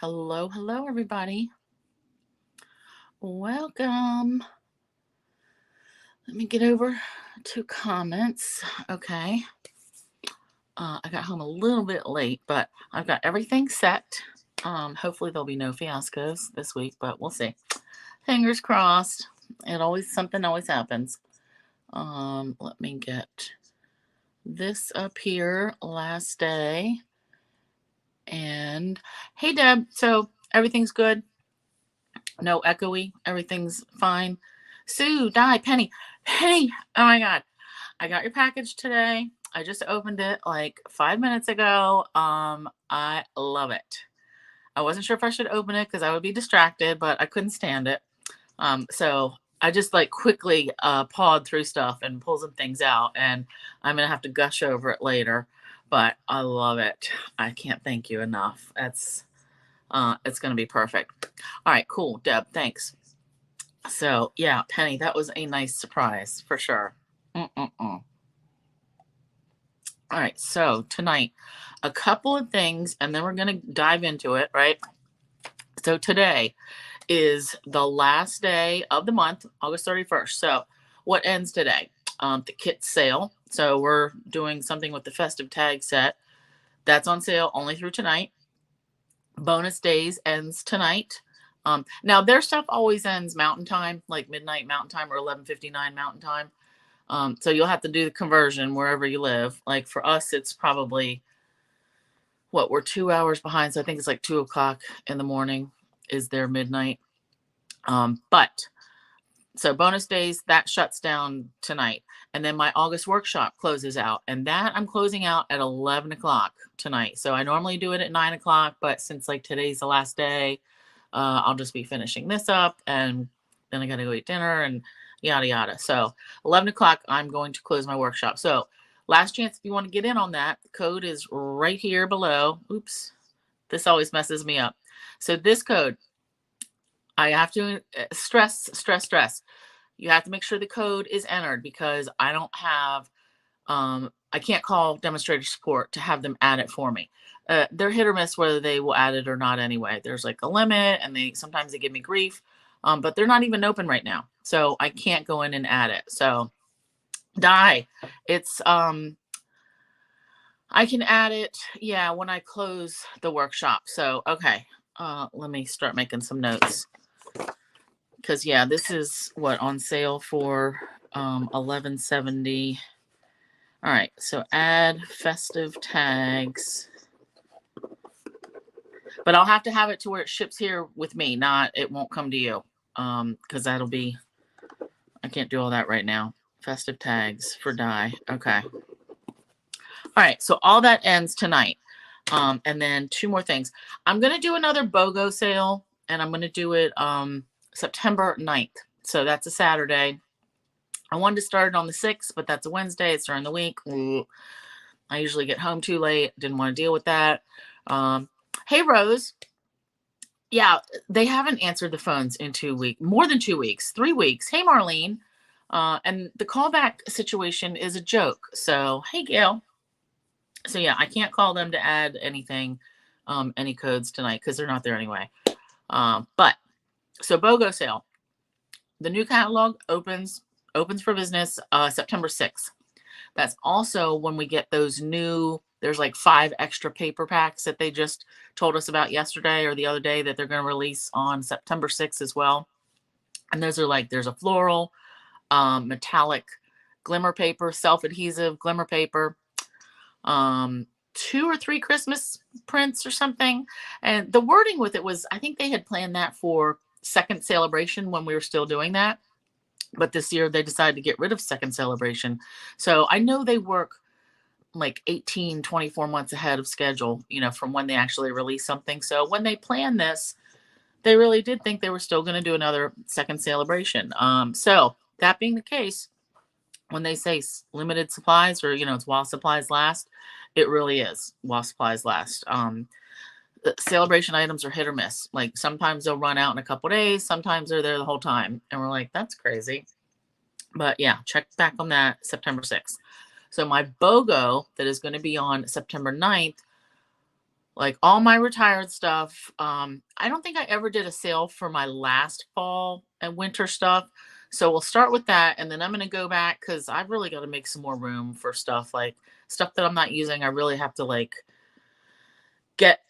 Hello, hello, everybody. Welcome. Let me get over to comments. Okay. I got home a little bit late, but I've got everything set. Hopefully there'll be no fiascos this week, but we'll see. Fingers crossed. Something always happens. Let me get this up here. Last day. And hey, Deb. So everything's good. No echoey. Everything's fine. Sue, Di, Penny. Penny. Oh my God. I got your package today. I just opened it like 5 minutes ago. I love it. I wasn't sure if I should open it because I would be distracted, but I couldn't stand it. So I just like quickly pawed through stuff and pulled some things out, and I'm gonna have to gush over it later. But I love it. I can't thank you enough. It's gonna be perfect. All right, cool, Deb. Thanks. So yeah, Penny, that was a nice surprise for sure. Mm-mm-mm. All right, so tonight, a couple of things, and then we're going to dive into it, right? So today is the last day of the month, August 31st. So what ends today? The kit sale. So we're doing something with the Festive Tag set. That's on sale only through tonight. Bonus days ends tonight. Now their stuff always ends Mountain Time, like midnight Mountain Time or 11:59 Mountain Time. So you'll have to do the conversion wherever you live. Like for us, it's probably we're 2 hours behind. So I think it's like 2 o'clock in the morning is their midnight. But so bonus days, that shuts down tonight. And then my August workshop closes out. And that I'm closing out at 11 o'clock tonight. So I normally do it at 9 o'clock. But since like today's the last day, I'll just be finishing this up. And then I got to go eat dinner and yada, yada. So 11 o'clock, I'm going to close my workshop. So last chance if you want to get in on that. The code is right here below. Oops. This always messes me up. So this code, I have to stress. You have to make sure the code is entered because I don't have, I can't call demonstrator support to have them add it for me. They're hit or miss whether they will add it or not anyway. There's like a limit and sometimes they give me grief, but they're not even open right now. So I can't go in and add it. So Di, it's, I can add it, yeah, when I close the workshop. So, okay, let me start making some notes. Because, yeah, this is what on sale for $11.70. All right, so add festive tags. But I'll have to have it to where it ships here with me, not it won't come to you. Because that'll be, I can't do all that right now. Festive tags for Di. Okay. All right, so all that ends tonight. And then two more things. I'm going to do another BOGO sale, and I'm going to do it September 9th. So that's a Saturday. I wanted to start it on the 6th, but that's a Wednesday. It's during the week. I usually get home too late. Didn't want to deal with that. Hey, Rose. Yeah, they haven't answered the phones in 2 weeks, more than 2 weeks, 3 weeks. Hey, Marlene. And the callback situation is a joke. So, hey, Gail. So yeah, I can't call them to add anything, any codes tonight because they're not there anyway. But so BOGO sale, the new catalog opens for business September 6th. That's also when we get those new. There's like 5 extra paper packs that they just told us about yesterday or the other day that they're going to release on September 6th as well. And those are like there's a floral, metallic glimmer paper, self-adhesive glimmer paper. 2 or 3 Christmas prints or something. And the wording with it was, I think they had planned that for second celebration when we were still doing that. But this year they decided to get rid of second celebration. So I know they work like 18, 24 months ahead of schedule, from when they actually release something. So when they planned this, they really did think they were still going to do another second celebration. So that being the case, when they say limited supplies or, it's while supplies last, it really is while supplies last. The celebration items are hit or miss. Like sometimes they'll run out in a couple days. Sometimes they're there the whole time. And we're like, that's crazy. But yeah, check back on that September 6th. So my BOGO that is going to be on September 9th, like all my retired stuff. I don't think I ever did a sale for my last fall and winter stuff. So we'll start with that. And then I'm going to go back because I've really got to make some more room for stuff like stuff that I'm not using. I really have to like get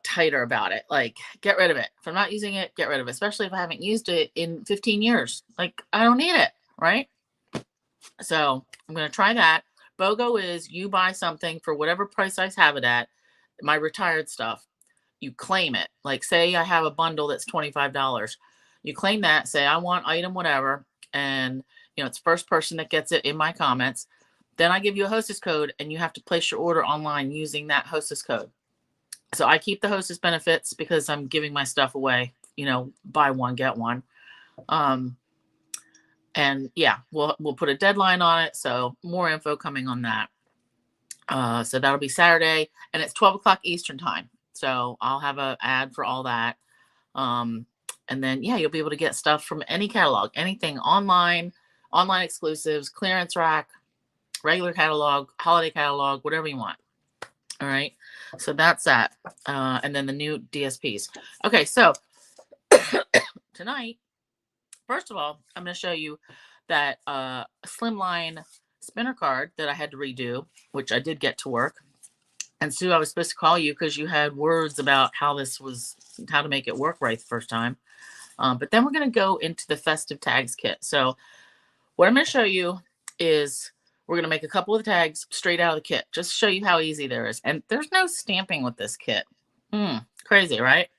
tighter about it. Like get rid of it. If I'm not using it, get rid of it, especially if I haven't used it in 15 years. Like I don't need it. Right. So I'm going to try that. BOGO is you buy something for whatever price I have it at, my retired stuff, you claim it. Like say I have a bundle that's $25. You claim that, say I want item whatever, and it's first person that gets it in my comments. Then I give you a hostess code and you have to place your order online using that hostess code. So I keep the hostess benefits because I'm giving my stuff away, buy one, get one. And yeah, we'll put a deadline on it. So more info coming on that. So that'll be Saturday, and it's 12 o'clock Eastern time. So I'll have an ad for all that. And then, yeah, you'll be able to get stuff from any catalog, anything online exclusives, clearance rack, regular catalog, holiday catalog, whatever you want. All right. So that's that. And then the new DSPs. Okay. So tonight, first of all, I'm going to show you that slimline spinner card that I had to redo, which I did get to work. And Sue, I was supposed to call you because you had words about how to make it work right the first time. But then we're going to go into the Festive Tags Kit. So what I'm going to show you is we're going to make a couple of tags straight out of the kit, just to show you how easy there is. And there's no stamping with this kit. Crazy, right?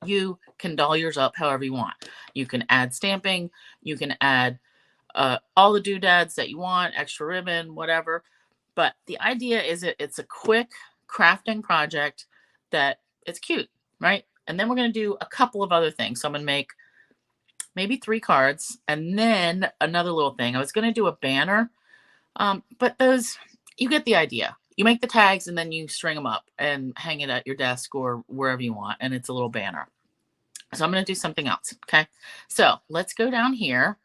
You can doll yours up however you want. You can add stamping. You can add all the doodads that you want, extra ribbon, whatever. But the idea is it's a quick crafting project that it's cute, right? And then we're going to do a couple of other things. So I'm going to make maybe 3 cards and then another little thing. I was going to do a banner, but those, you get the idea. You make the tags and then you string them up and hang it at your desk or wherever you want. And it's a little banner. So I'm going to do something else. Okay. So let's go down here.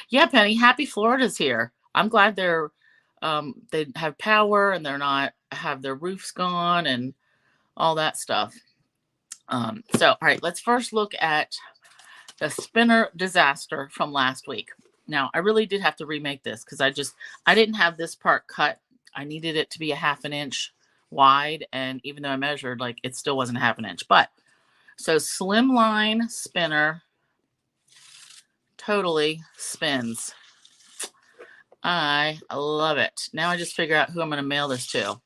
Yeah, Penny, Happy Florida's here. I'm glad they have power and they're not have their roofs gone and all that stuff. So, all right, let's first look at the spinner disaster from last week. Now, I really did have to remake this because I didn't have this part cut. I needed it to be a 1/2 inch wide, and even though I measured, like it still wasn't a 1/2 inch. But so slimline spinner totally spins. I love it. Now I just figure out who I'm going to mail this to.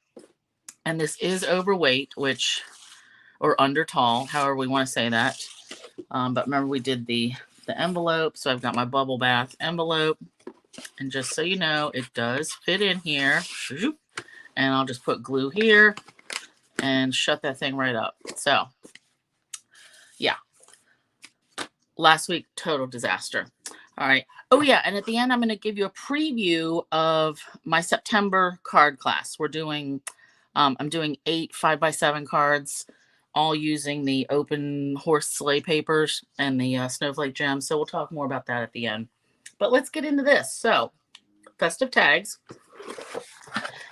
And this is overweight, or under tall, however we want to say that. But remember we did the envelope. So I've got my bubble bath envelope. And just so you know, it does fit in here. And I'll just put glue here and shut that thing right up. So yeah, last week, total disaster. All right. Oh yeah, and at the end, I'm going to give you a preview of my September card class. We're doing, I'm doing 8 5x7 cards, all using the open horse sleigh papers and the snowflake gems. So we'll talk more about that at the end. But let's get into this. So, festive tags.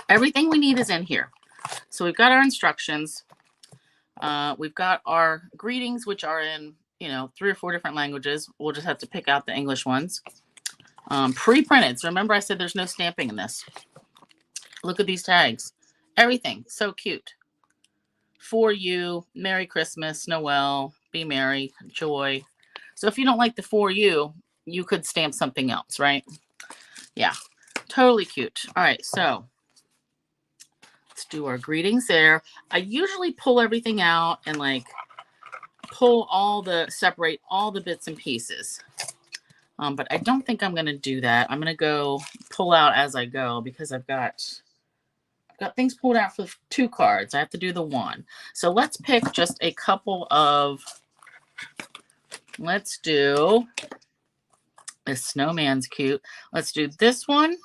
Everything we need is in here. So we've got our instructions. We've got our greetings, which are in 3 or 4 different languages. We'll just have to pick out the English ones. Pre-printed. So remember I said there's no stamping in this. Look at these tags. Everything. So cute. For you, Merry Christmas, Noel, be merry, joy. So if you don't like the for you could stamp something else, right? Yeah. Totally cute. All right. So let's do our greetings there. I usually pull everything out and separate all the bits and pieces. But I don't think I'm going to do that. I'm going to go pull out as I go because I've got things pulled out for 2 cards. I have to do the 1. So let's pick just a couple of, let's do, this snowman's cute. Let's do this one.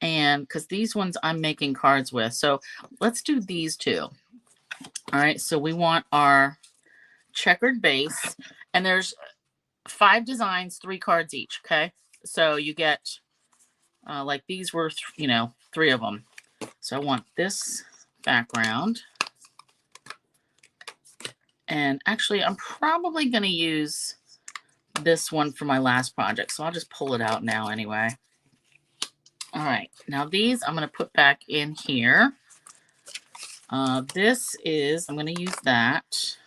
And because these ones I'm making cards with. So let's do these 2. All right. So we want our checkered base, and there's 5 designs, 3 cards each. Okay. So you get, like these were, 3 of them. So I want this background. And actually, I'm probably going to use this one for my last project. So I'll just pull it out now anyway. All right. Now these I'm going to put back in here. I'm going to use that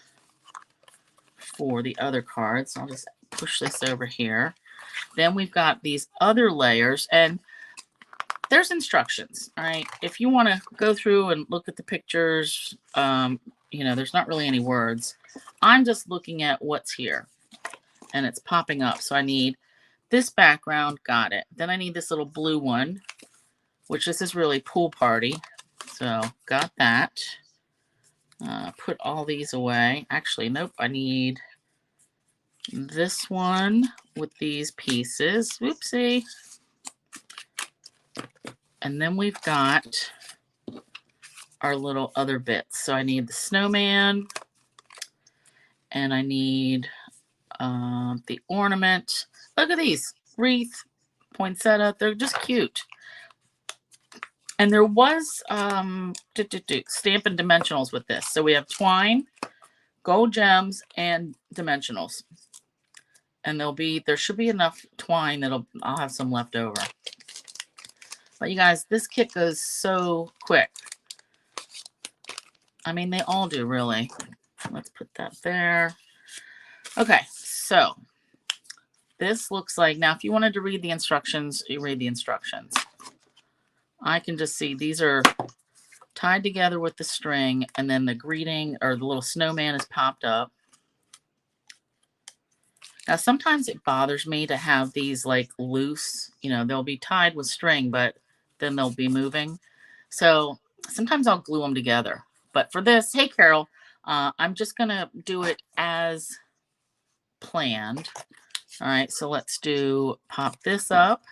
for the other cards. I'll just push this over here. Then we've got these other layers, and there's instructions. All right. If you want to go through and look at the pictures, you know, there's not really any words. I'm just looking at what's here, and it's popping up. So I need this background. Got it. Then I need this little blue one, which this is really pool party. So got that. Put all these away. Actually, nope. I need this one with these pieces. Whoopsie. And then we've got our little other bits. So I need the snowman, and I need the ornament. Look at these. Wreath, poinsettia. They're just cute. And there was Stampin' Dimensionals with this. So we have twine, gold gems, and dimensionals. And there should be enough twine I'll have some left over. But you guys, this kit goes so quick. I mean, they all do, really. Let's put that there. Okay, so this looks like, now if you wanted to read the instructions, you read the instructions. I can just see these are tied together with the string, and then the greeting or the little snowman is popped up. Now, sometimes it bothers me to have these like loose, you know, they'll be tied with string, but then they'll be moving. So sometimes I'll glue them together. But for this, hey, Carol, I'm just going to do it as planned. All right, so let's pop this up.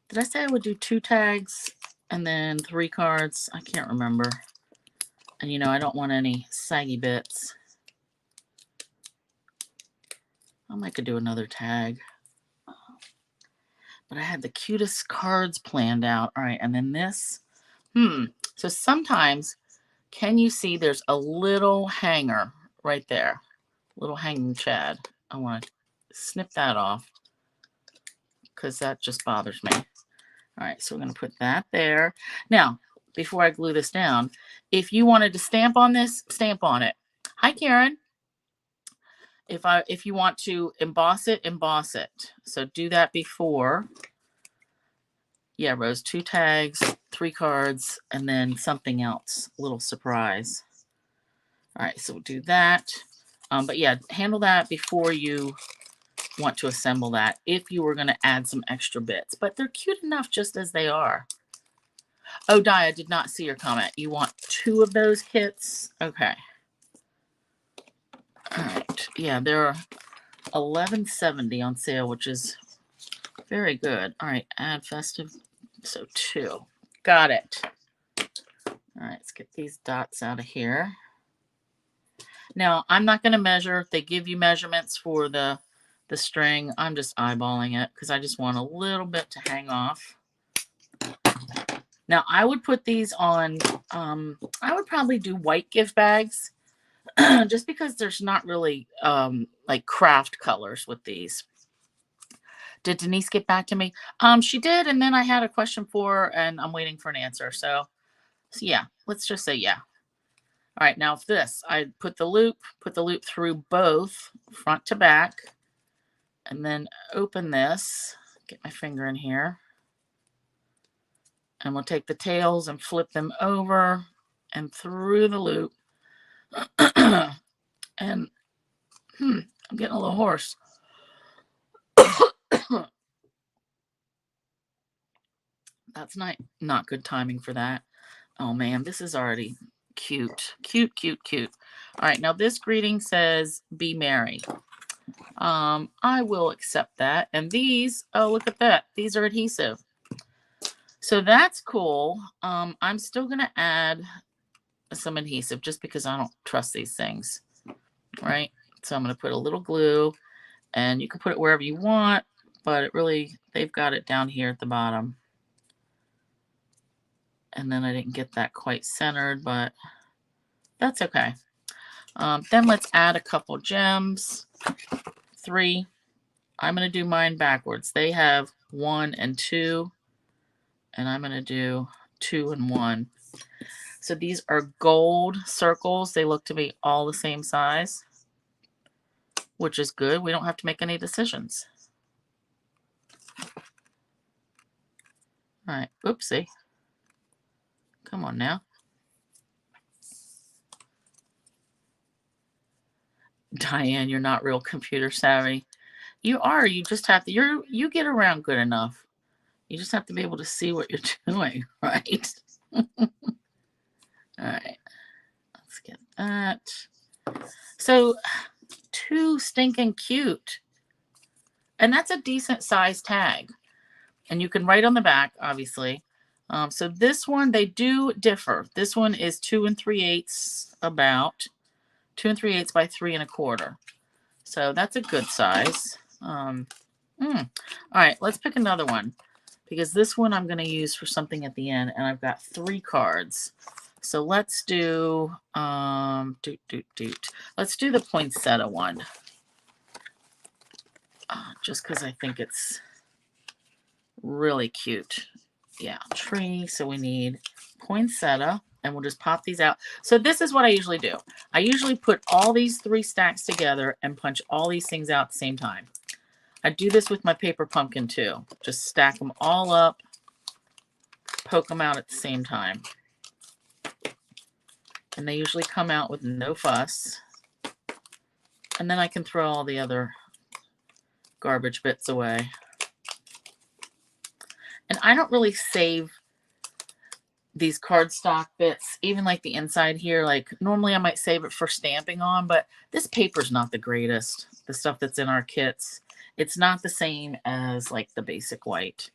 Did I say I would do 2 tags and then 3 cards? I can't remember. And you know, I don't want any saggy bits. I might could do another tag. But I had the cutest cards planned out. All right, and then this. So sometimes, can you see there's a little hanger right there? Little hanging chad. I want to snip that off because that just bothers me. All right, so we're going to put that there. Now, before I glue this down, if you wanted to stamp on this, stamp on it. Hi, Karen. If you want to emboss it, emboss it. So do that before. Yeah, Rose, 2 tags, 3 cards, and then something else, a little surprise. All right, so we'll do that. But yeah, handle that before you want to assemble that if you were going to add some extra bits. But they're cute enough just as they are. Oh, Di, I did not see your comment. You want 2 of those kits? Okay. All right. Yeah, they're $11.70 on sale, which is very good. All right, add festive. So 2. Got it. All right, let's get these dots out of here. Now, I'm not going to measure. They give you measurements for the string. I'm just eyeballing it because I just want a little bit to hang off. Now, I would put these on, I would probably do white gift bags just because there's not really like craft colors with these. Did Denise get back to me? She did, and then I had a question for her, and I'm waiting for an answer. So yeah, let's just say yeah. All right, now if this, I put the loop through both front to back, and then open this, get my finger in here, and we'll take the tails and flip them over and through the loop. And I'm getting a little hoarse. That's not good timing for that. Oh man, this is already cute. Cute, cute, cute. All right, now this greeting says, be merry. I will accept that. And these, oh, look at that. These are adhesive. So that's cool. I'm still going to add some adhesive just because I don't trust these things. Right? So I'm going to put a little glue, and you can put it wherever you want, but it really, they've got it down here at the bottom. And then I didn't get that quite centered, but that's okay. Then let's add a couple gems. 3. I'm going to do mine backwards. They have 1 and 2, and I'm going to do 2 and 1. So these are gold circles. They look to be all the same size, which is good. We don't have to make any decisions. All right, oopsie. Come on now. Diane, you're not real computer savvy. You are. You just have to. You get around good enough. You just have to be able to see what you're doing, right? All right. Let's get that. So, too stinking cute. And that's a decent size tag. And you can write on the back, obviously. So this one, they do differ. This one is 2 3/8, about 2 3/8 by 3 1/4. So that's a good size. All right, let's pick another one, because this one I'm going to use for something at the end, and I've got 3 cards. So let's do let's do the poinsettia one, just because I think it's really cute. Yeah, tree. So we need poinsettia, and we'll just pop these out. So this is what I usually do. I usually put all these 3 stacks together and punch all these things out at the same time. I do this with my paper pumpkin too. Just stack them all up, poke them out at the same time. And they usually come out with no fuss. And then I can throw all the other garbage bits away. And I don't really save these cardstock bits, even like the inside here. Like normally I might save it for stamping on, but this paper's not the greatest. The stuff that's in our kits, it's not the same as like the basic white.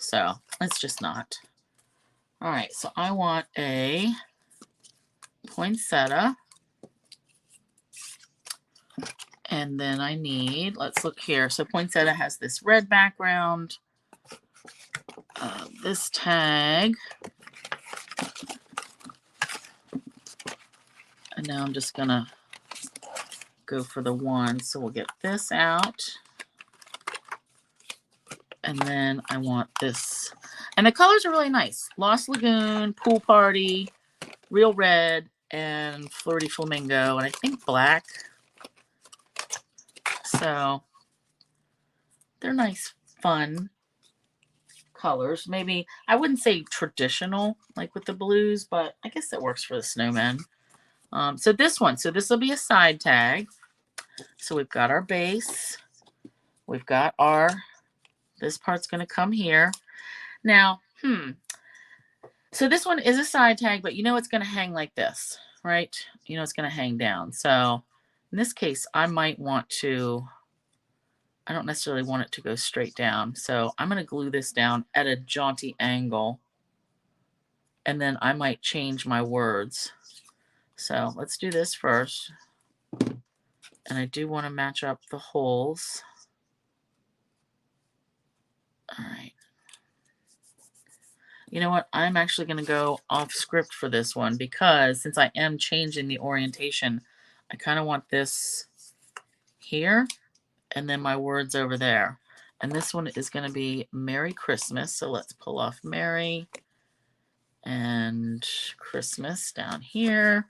So it's just not. All right, so I want a poinsettia. And then I need, let's look here. So poinsettia has this red background. This tag. And now I'm just going to go for the 1. So we'll get this out. And then I want this. And the colors are really nice. Lost Lagoon, Pool Party, Real Red, and Flirty Flamingo. And I think black. So they're nice, fun colors. Maybe, I wouldn't say traditional like with the blues, but I guess that works for the snowmen. So this one, so this will be a side tag. So we've got our base. We've got our, this part's going to come here. Now, so this one is a side tag, but you know it's going to hang like this, right? You know it's going to hang down. So in this case, I might want to, I don't necessarily want it to go straight down. So I'm going to glue this down at a jaunty angle. And then I might change my words. So let's do this first. And I do want to match up the holes. All right. You know what? I'm actually going to go off script for this one, because since I am changing the orientation, I kind of want this here and then my words over there. And this one is going to be Merry Christmas. So let's pull off Merry and Christmas down here.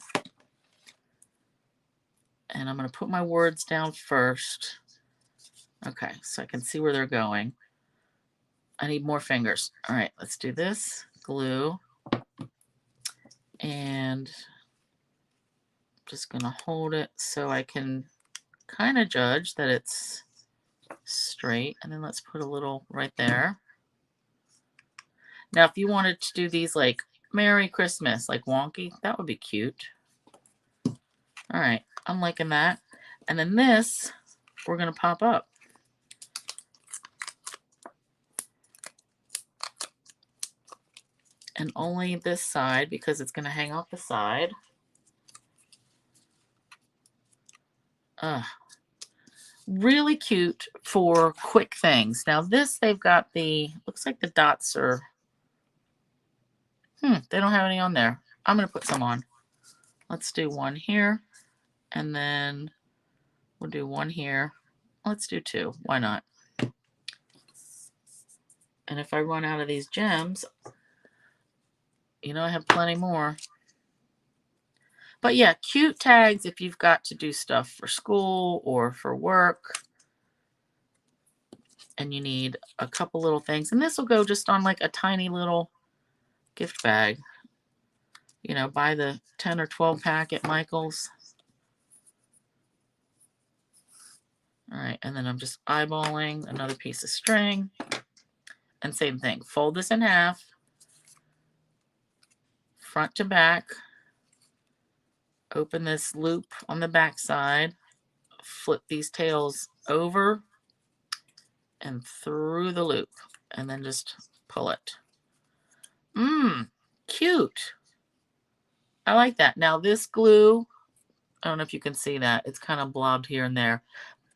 And I'm going to put my words down first. Okay, so I can see where they're going. I need more fingers. All right, let's do this. Glue. And just going to hold it so I can kind of judge that it's straight. And then let's put a little right there. Now, if you wanted to do these like Merry Christmas, like wonky, that would be cute. All right, I'm liking that. And then this, we're going to pop up. And only this side, because it's going to hang off the side. Really cute for quick things. Now this, they've got the, looks like the dots are They don't have any on there. I'm going to put some on. Let's do one here. And then we'll do one here. Let's do two. Why not? And if I run out of these gems, you know I have plenty more. But yeah, cute tags if you've got to do stuff for school or for work. And you need a couple little things. And this will go just on like a tiny little gift bag. You know, buy the 10 or 12 pack at Michael's. All right, and then I'm just eyeballing another piece of string. And same thing, fold this in half, front to back, open this loop on the back side, flip these tails over and through the loop, and then just pull it. Cute. I like that. Now this glue, I don't know if you can see that. It's kind of blobbed here and there.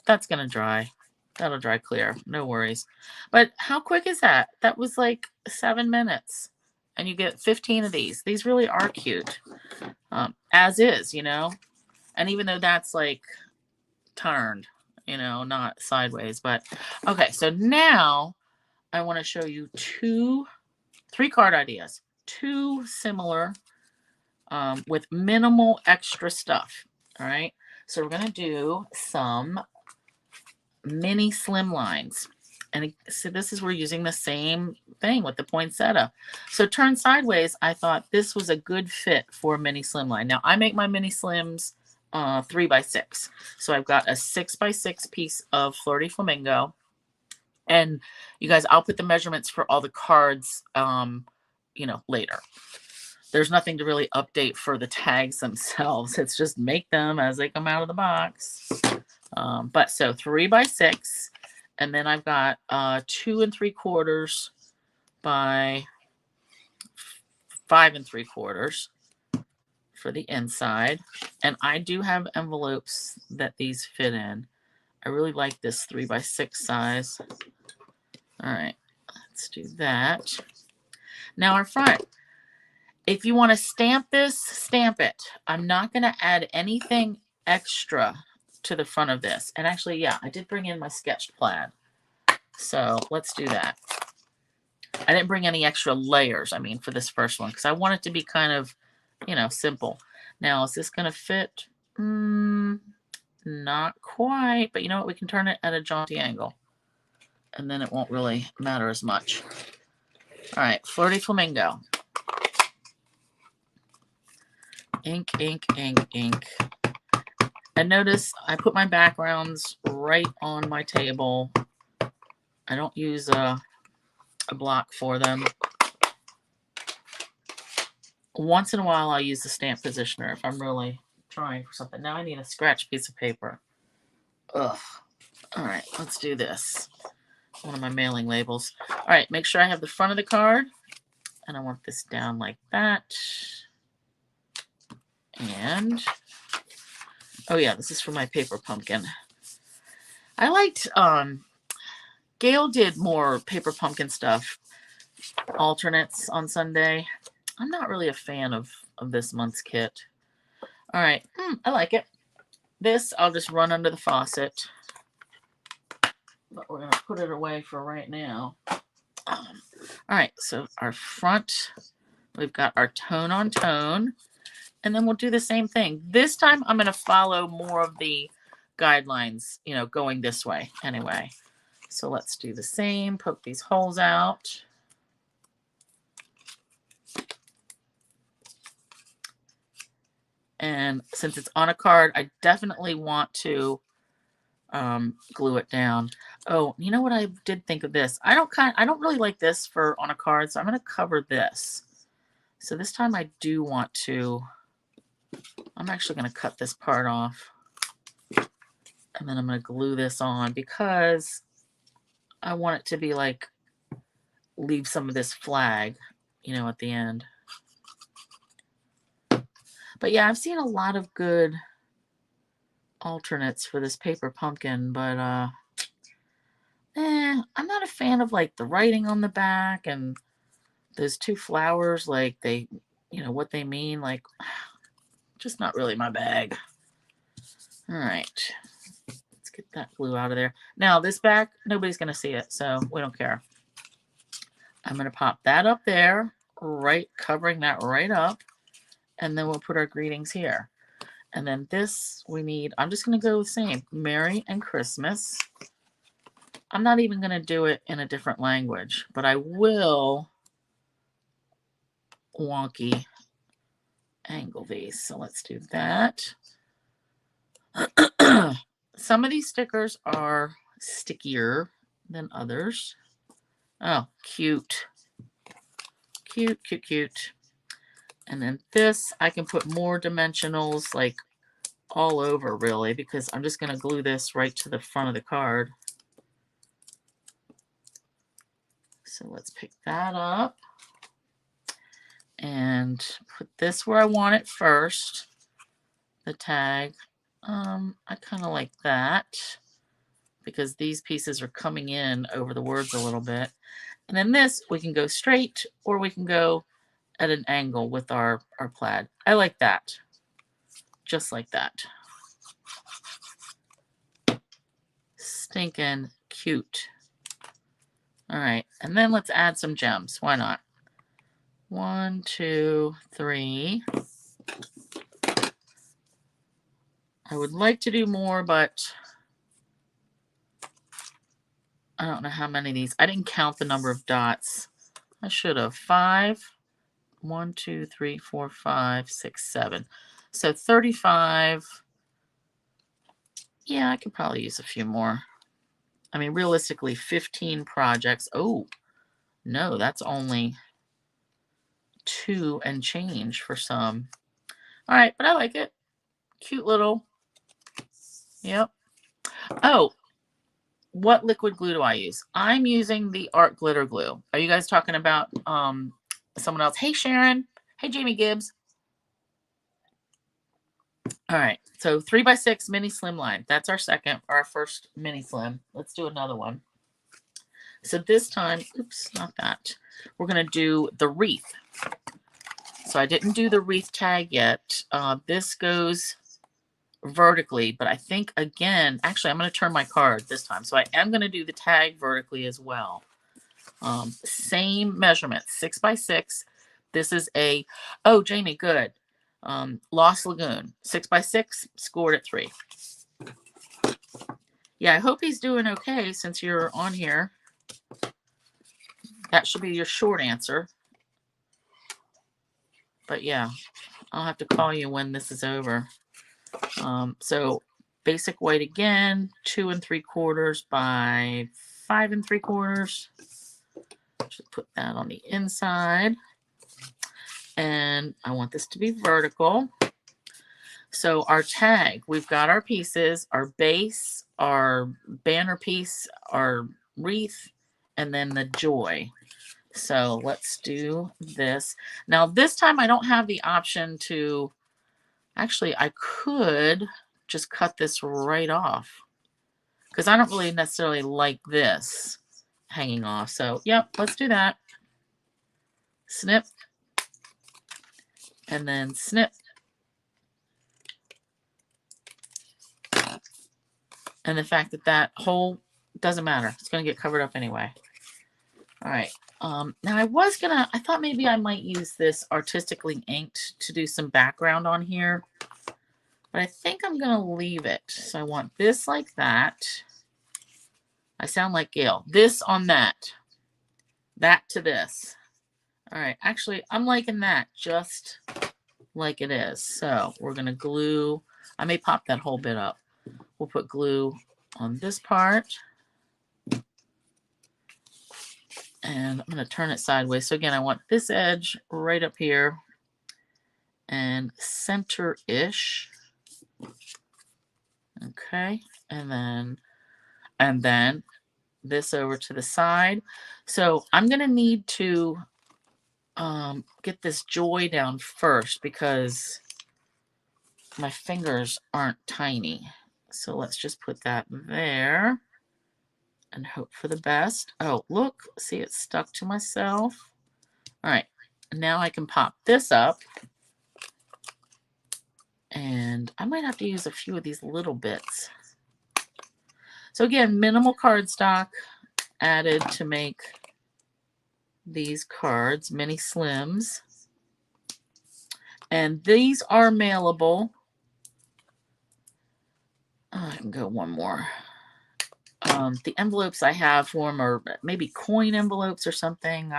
That's going to dry. That'll dry clear. No worries. But how quick is that? That was like 7 minutes. And you get 15 of these. These really are cute. As is, you know. And even though that's like turned, you know, not sideways. But okay, so now I want to show you 3 card ideas. 2 similar with minimal extra stuff. All right. So we're going to do some mini slim lines. And so this is, we're using the same thing with the poinsettia. So turn sideways, I thought this was a good fit for a mini slim line. Now I make my mini slims 3x6. So I've got a 6x6 piece of Flirty Flamingo. And you guys, I'll put the measurements for all the cards, you know, later. There's nothing to really update for the tags themselves. It's just make them as they come out of the box. But so 3x6, and then I've got 2 3/4 by 5 3/4 for the inside. And I do have envelopes that these fit in. I really like this 3x6 size. All right, let's do that. Now our front. If you want to stamp this, stamp it. I'm not going to add anything extra to the front of this. And actually, yeah, I did bring in my sketched plaid. So let's do that. I didn't bring any extra layers, I mean, for this first one, because I want it to be kind of, you know, simple. Now, is this going to fit? Not quite, but you know what? We can turn it at a jaunty angle, and then it won't really matter as much. All right, Flirty Flamingo. Ink, ink, ink, ink. And notice I put my backgrounds right on my table. I don't use a block for them. Once in a while, I'll use the stamp positioner if I'm really trying for something. Now I need a scratch piece of paper. Ugh. All right, let's do this. One of my mailing labels. All right, make sure I have the front of the card. And I want this down like that. And, oh yeah, this is for my paper pumpkin. I liked, Gail did more paper pumpkin stuff, alternates on Sunday. I'm not really a fan of this month's kit. All right, I like it. This, I'll just run under the faucet. But we're going to put it away for right now. All right, so our front, we've got our tone on tone. And then we'll do the same thing. This time, I'm going to follow more of the guidelines, you know, going this way anyway. So let's do the same. Poke these holes out. And since it's on a card, I definitely want to glue it down. Oh, you know what? I did think of this. I don't really like this for on a card, so I'm going to cover this. So this time I do want to. I'm actually going to cut this part off, and then I'm going to glue this on because I want it to be like, leave some of this flag, you know, at the end. But yeah, I've seen a lot of good alternates for this paper pumpkin, but I'm not a fan of like the writing on the back, and those two flowers, like they, what they mean, like just not really my bag. All right, let's get that glue out of there. Now this back, nobody's gonna see it, so we don't care. I'm gonna pop that up there, right, covering that right up, and then we'll put our greetings here. And then this we need, I'm just gonna go the same, Merry and Christmas. I'm not even gonna do it in a different language, but I will wonky angle these. So let's do that. Some of these stickers are stickier than others. Oh, cute. Cute, cute, cute. And then this, I can put more dimensionals like all over really, because I'm just going to glue this right to the front of the card. So let's pick that up and put this where I want it first. The tag. I kind of like that because these pieces are coming in over the words a little bit. And then this, we can go straight or we can go at an angle with our plaid. I like that. Just like that. Stinking cute. All right, and then let's add some gems. Why not? 1, 2, 3. I would like to do more, but I don't know how many of these. I didn't count the number of dots. I should have. 5. 1, 2, 3, 4, 5, 6, 7. So 35. Yeah, I could probably use a few more. I mean, realistically, 15 projects. Oh, no, that's only 2 and change for some. All right, but I like it. Cute little. Yep. Oh, what liquid glue do I use? I'm using the Art Glitter Glue. Are you guys talking about someone else? Hey, Sharon. Hey, Jamie Gibbs. All right, so 3x6 mini slimline. That's our first mini slim. Let's do another one. So this time, oops, not that. We're going to do the wreath. So I didn't do the wreath tag yet. This goes vertically, but I think again, actually I'm going to turn my card this time. So I am going to do the tag vertically as well. Same measurement, 6x6. This is a, oh, Jamie, good. Lost Lagoon, 6x6, scored at 3. Yeah, I hope he's doing okay since you're on here. That should be your short answer. But yeah, I'll have to call you when this is over. So basic weight again, 2 3/4 by 5 3/4. Just put that on the inside. And I want this to be vertical. So our tag, we've got our pieces, our base, our banner piece, our wreath, and then the joy. So let's do this. Now this time I don't have the option to, actually I could just cut this right off because I don't really necessarily like this hanging off. So yep, let's do that. Snip. And then snip. And the fact that that hole doesn't matter. It's going to get covered up anyway. All right. Now I thought maybe I might use this artistically inked to do some background on here. But I think I'm going to leave it. So I want this like that. I sound like Gail. This on that. That to this. All right. Actually, I'm liking that just like it is. So we're going to glue. I may pop that whole bit up. We'll put glue on this part. And I'm going to turn it sideways. So again, I want this edge right up here and center-ish. Okay. And then this over to the side. So I'm going to need to get this joy down first because my fingers aren't tiny. So let's just put that there and hope for the best. Oh, look, see, it's stuck to myself. All right, now I can pop this up. And I might have to use a few of these little bits. So again, minimal cardstock added to make these cards, mini slims. And these are mailable. Oh, I can go one more. The envelopes I have for them are maybe coin envelopes or something.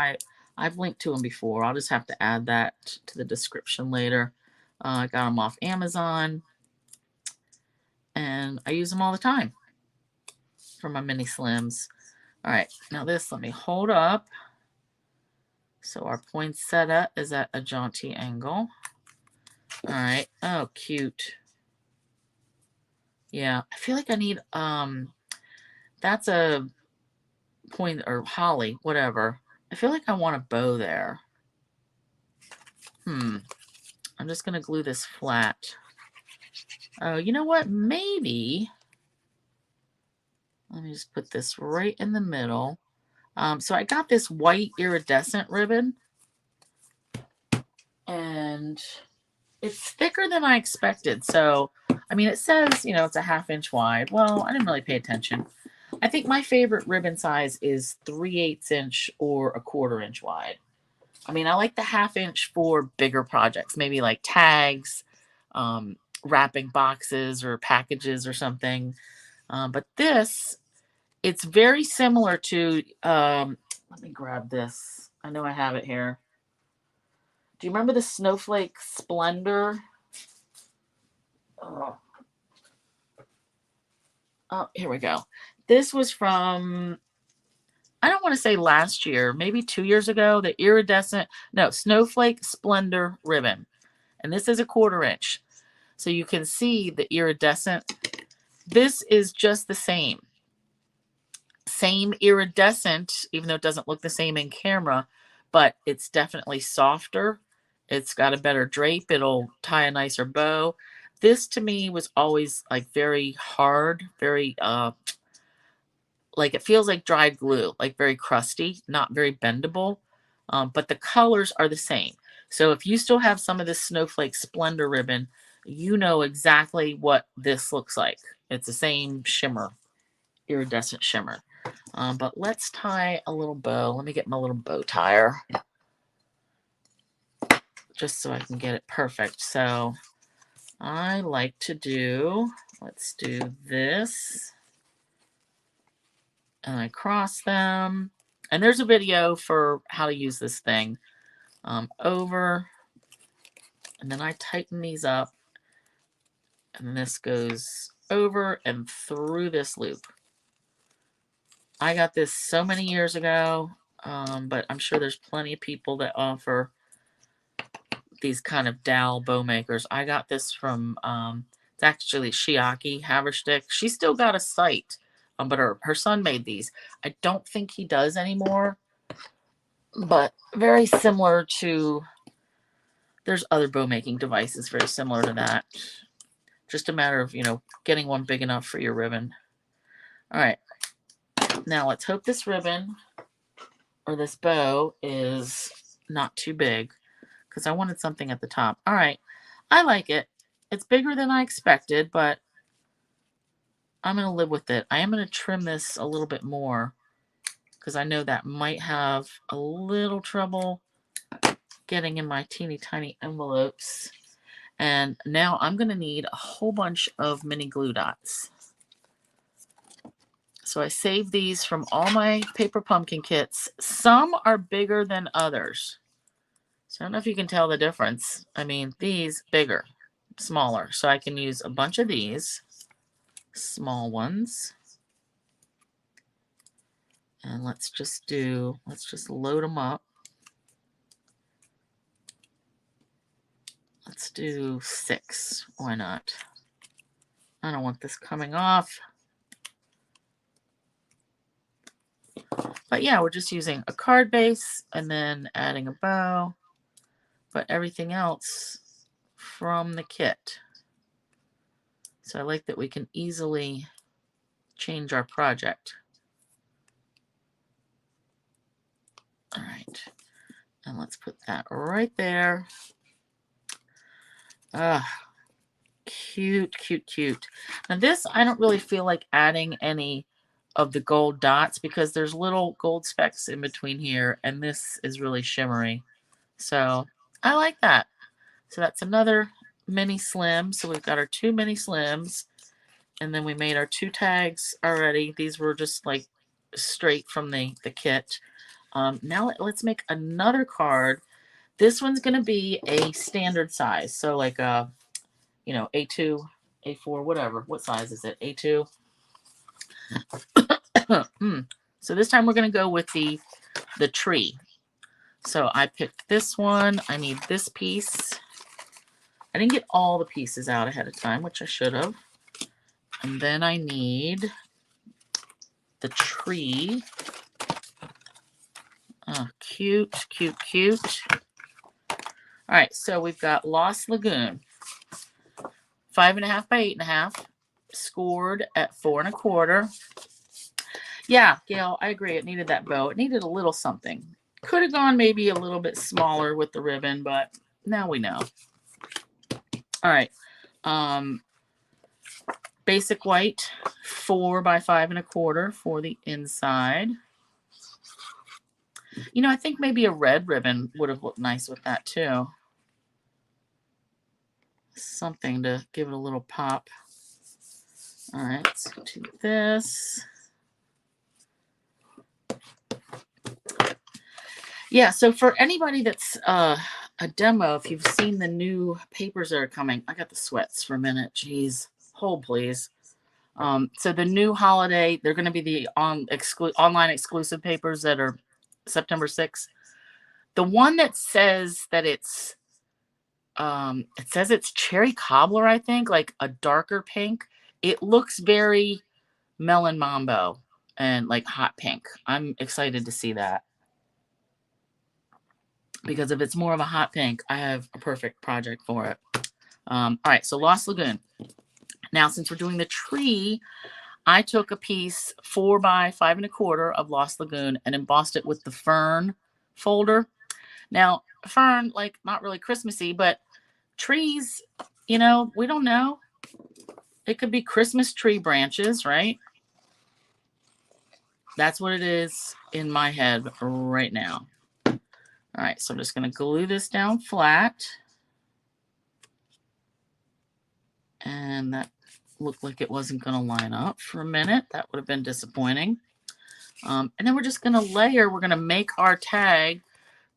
I've linked to them before. I'll just have to add that to the description later. I got them off Amazon. And I use them all the time for my mini slims. All right, now this, let me hold up. So our poinsettia is at a jaunty angle. All right, oh, cute. Yeah, I feel like I need, that's a point, or holly, whatever. I feel like I want a bow there. I'm just gonna glue this flat. Oh, you know what? Maybe, let me just put this right in the middle. So I got this white iridescent ribbon, and it's thicker than I expected. So, I mean, it says, you know, it's a 1/2 inch wide. Well, I didn't really pay attention. I think my favorite ribbon size is 3/8 inch or 1/4 inch wide. I mean, I like the 1/2 inch for bigger projects, maybe like tags, wrapping boxes or packages or something. But this, it's very similar to, let me grab this. I know I have it here. Do you remember the Snowflake Splendor? Oh, here we go. This was from, I don't want to say last year, maybe 2 years ago, the iridescent, no, Snowflake Splendor ribbon. And this is a 1/4 inch. So you can see the iridescent. This is just the same. Same iridescent, even though it doesn't look the same in camera, but it's definitely softer. It's got a better drape. It'll tie a nicer bow. This to me was always like very hard, very like it feels like dry glue, like very crusty, not very bendable. But the colors are the same. So if you still have some of this Snowflake Splendor ribbon, you know exactly what this looks like. It's the same shimmer, iridescent shimmer. But let's tie a little bow. Let me get my little bow tire just so I can get it perfect. So I like to do, let's do this. And I cross them. And there's a video for how to use this thing. Over. And then I tighten these up. And this goes over and through this loop. I got this so many years ago, but I'm sure there's plenty of people that offer these kind of dowel bow makers. I got this from, it's actually Shiaki Haverstick. She still got a site, but her son made these. I don't think he does anymore, but very similar to, there's other bow making devices very similar to that. Just a matter of, you know, getting one big enough for your ribbon. All right, now let's hope this ribbon or this bow is not too big, because I wanted something at the top. All right, I like it. It's bigger than I expected, but I'm going to live with it. I am going to trim this a little bit more because I know that might have a little trouble getting in my teeny tiny envelopes. And now I'm going to need a whole bunch of mini glue dots. So I saved these from all my paper pumpkin kits. Some are bigger than others. So I don't know if you can tell the difference. I mean, these bigger, smaller. So I can use a bunch of these small ones. And let's just load them up. Let's do 6. Why not? I don't want this coming off. But yeah, we're just using a card base and then adding a bow. But everything else from the kit. So I like that we can easily change our project. All right. And let's put that right there. Ah, cute, cute, cute. Now this, I don't really feel like adding any of the gold dots because there's little gold specks in between here, and this is really shimmery. So I like that. So that's another mini slim. So we've got our 2 mini slims, and then we made our 2 tags already. These were just like straight from the kit. Now let's make another card. This one's going to be a standard size. So like a, you know, A2, A4, whatever. What size is it? A2. So this time we're going to go with the tree. So I picked this one. I need this piece. I didn't get all the pieces out ahead of time, which I should have. And then I need the tree. Oh, cute, cute, cute. All right, so we've got Lost Lagoon. 5.5 by 8.5. Scored at 4 1/4. Yeah, Gail, I agree. It needed that bow. It needed a little something. Could have gone maybe a little bit smaller with the ribbon, but now we know. All right. Basic white, 4 by 5 1/4 for the inside. You know, I think maybe a red ribbon would have looked nice with that too. Something to give it a little pop. All right, let's do this. Yeah, so for anybody that's a demo, if you've seen the new papers that are coming, I got the sweats for a minute. Jeez, hold please. So the new holiday, they're going to be the online exclusive papers that are September 6th. The one that says that it says it's cherry cobbler, I think, like a darker pink. It looks very melon mambo and like hot pink. I'm excited to see that. Because if it's more of a hot pink, I have a perfect project for it. All right, so Lost Lagoon. Now, since we're doing the tree, I took a piece 4 by 5 1/4 of Lost Lagoon and embossed it with the fern folder. Now, fern, like not really Christmassy, but trees, you know, we don't know. It could be Christmas tree branches, right? That's what it is in my head right now. All right, so I'm just going to glue this down flat. And that looked like it wasn't going to line up for a minute. That would have been disappointing. And then we're just going to layer. We're going to make our tag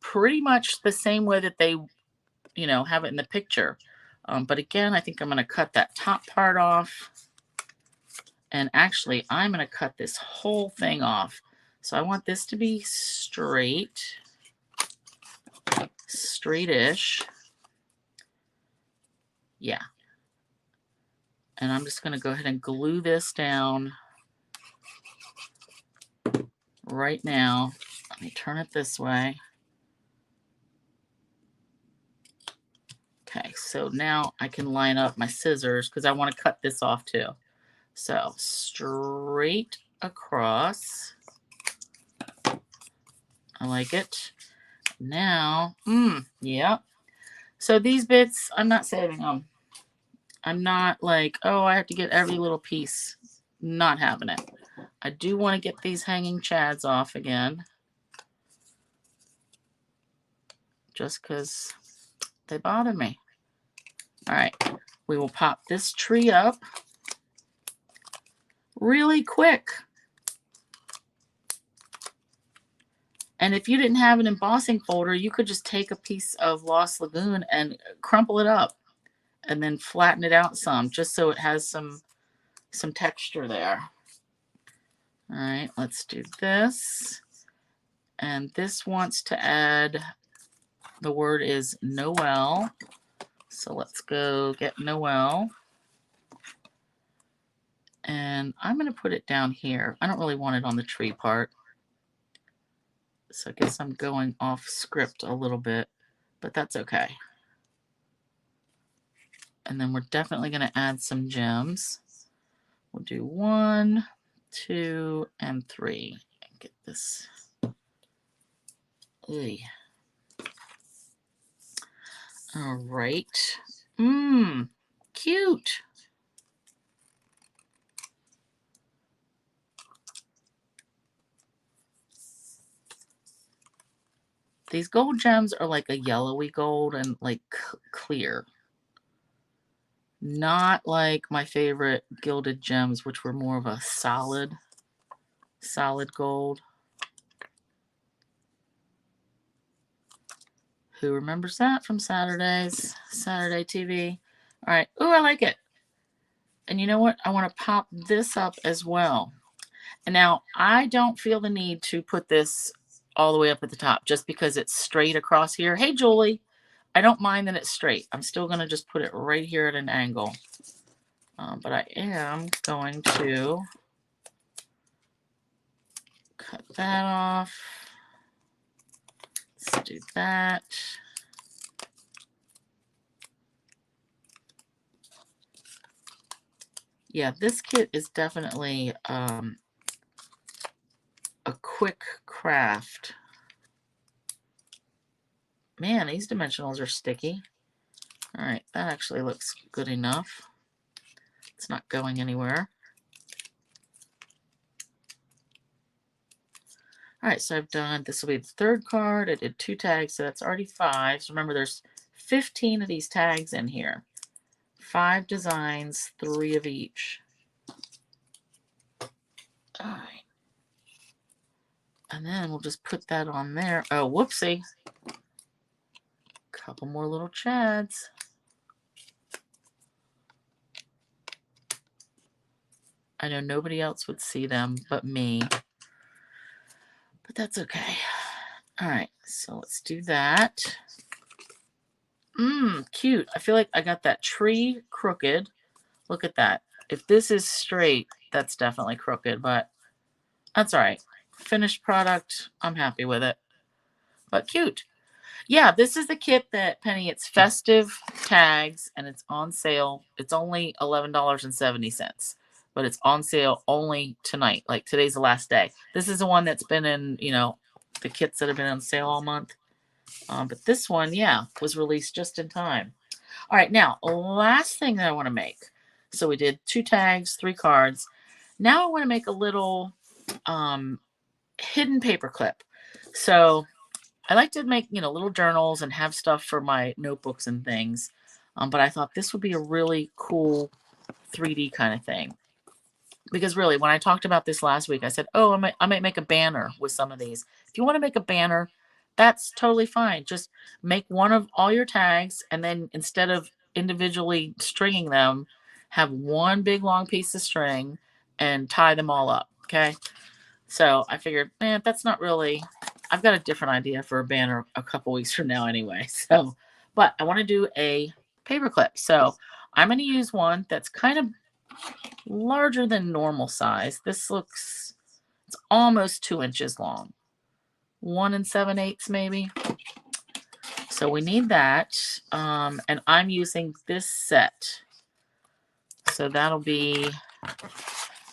pretty much the same way that they, you know, have it in the picture. But again, I think I'm going to cut that top part off. And actually, I'm going to cut this whole thing off. So I want this to be straight. Straight-ish. Yeah. And I'm just going to go ahead and glue this down right now. Let me turn it this way. Okay, so now I can line up my scissors because I want to cut this off too. So straight across. I like it. Now, yeah. So these bits, I'm not saving them. I'm not like, oh, I have to get every little piece. Not having it. I do want to get these hanging chads off again. Just because they bother me. All right. We will pop this tree up really quick. And if you didn't have an embossing folder, you could just take a piece of Lost Lagoon and crumple it up and then flatten it out some, just so it has some texture there. All right, let's do this. And this wants to add, the word is Noel. So let's go get Noel. And I'm going to put it down here. I don't really want it on the tree part. So I guess I'm going off script a little bit, but that's okay. And then we're definitely going to add some gems. We'll do 1, 2, and 3. Get this. Oy. All right. Cute. These gold gems are like a yellowy gold and like clear. Not like my favorite gilded gems, which were more of a solid gold. Who remembers that from Saturday TV? All right. Ooh, I like it. And you know what? I want to pop this up as well. And now I don't feel the need to put this all the way up at the top just because it's straight across here. Hey, Julie. I don't mind that it's straight. I'm still going to just put it right here at an angle. But I am going to cut that off. Let's do that. Yeah, this kit is definitely a quick craft. Man, these dimensionals are sticky. All right, that actually looks good enough. It's not going anywhere. All right, so I've done, this will be the third card. I did 2 tags, so that's already 5. So remember, there's 15 of these tags in here. 5 designs, 3 of each. All right. And then we'll just put that on there. Oh, whoopsie. Couple more little chads. I know nobody else would see them but me. But that's okay. All right, so let's do that. Cute. I feel like I got that tree crooked. Look at that. If this is straight, that's definitely crooked, but that's all right. Finished product, I'm happy with it. But cute. Yeah, this is the kit that, Penny, it's Festive Tags, and it's on sale. It's only $11.70, but it's on sale only tonight. Like, today's the last day. This is the one that's been in, you know, the kits that have been on sale all month. But this one, yeah, was released just in time. All right, now, last thing that I want to make. So we did 2 tags, 3 cards. Now I want to make a little hidden paper clip. So I like to make, you know, little journals and have stuff for my notebooks and things. But I thought this would be a really cool 3D kind of thing. Because really, when I talked about this last week, I said, oh, I might make a banner with some of these. If you want to make a banner, that's totally fine. Just make one of all your tags, and then instead of individually stringing them, have one big long piece of string and tie them all up, okay? So I figured, man, that's not really, I've got a different idea for a banner a couple weeks from now anyway. So, but I want to do a paper clip. So I'm going to use one that's kind of larger than normal size. This looks, it's almost 2 inches long. 1 7/8 maybe. So we need that. And I'm using this set. So that'll be